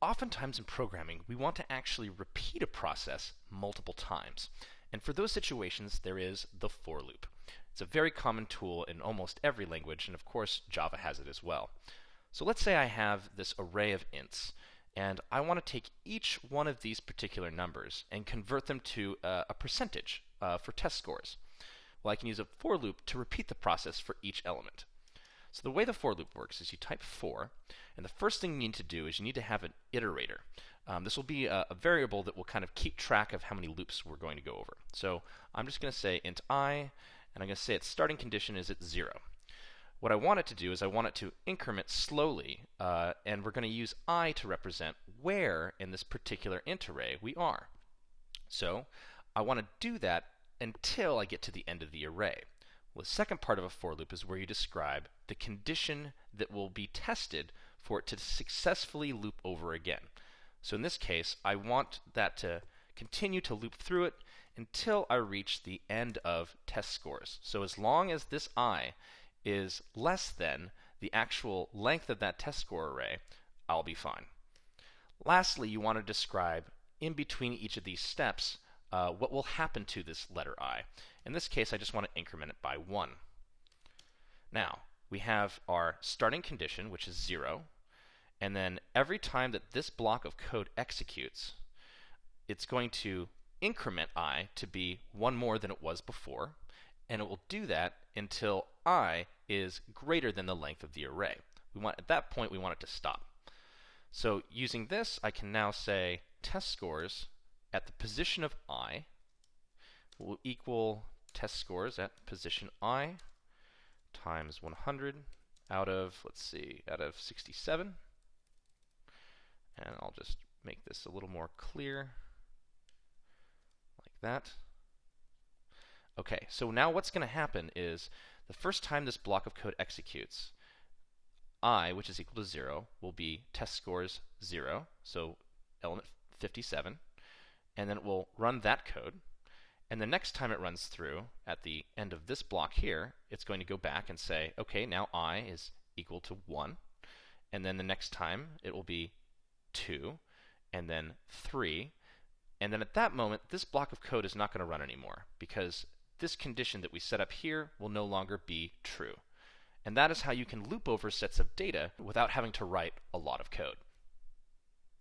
oftentimes in programming, we want to actually repeat a process multiple times. And for those situations, there is the for loop. It's a very common tool in almost every language, and of course, Java has it as well. So let's say I have this array of ints, and I want to take each one of these particular numbers and convert them to a percentage for test scores. Well, I can use a for loop to repeat the process for each element. So the way the for loop works is you type for, and the first thing you need to do is you need to have an iterator. This will be a variable that will kind of keep track of how many loops we're going to go over. So I'm just going to say int I, and I'm going to say its starting condition is at 0. What I want it to do is I want it to increment slowly, and we're going to use I to represent where in this particular int array we are. So I want to do that until I get to the end of the array. Well, the second part of a for loop is where you describe the condition that will be tested for it to successfully loop over again. So in this case, I want that to continue to loop through it until I reach the end of test scores. So as long as this I is less than the actual length of that test score array, I'll be fine. Lastly, you want to describe in between each of these steps what will happen to this letter I. In this case, I just want to increment it by 1. Now, we have our starting condition, which is 0, and then every time that this block of code executes, it's going to increment I to be 1 more than it was before, and it will do that until I is greater than the length of the array. At that point, we want it to stop. So using this, I can now say test scores at the position of I will equal test scores at position I times 100 out of, let's see, out of 67. And I'll just make this a little more clear, like that. Okay, so now what's going to happen is the first time this block of code executes, I, which is equal to 0, will be test scores 0, so element 57, and then it will run that code. And the next time it runs through, at the end of this block here, it's going to go back and say, okay, now I is equal to 1. And then the next time, it will be 2, and then 3. And then at that moment, this block of code is not going to run anymore, because this condition that we set up here will no longer be true. And that is how you can loop over sets of data without having to write a lot of code.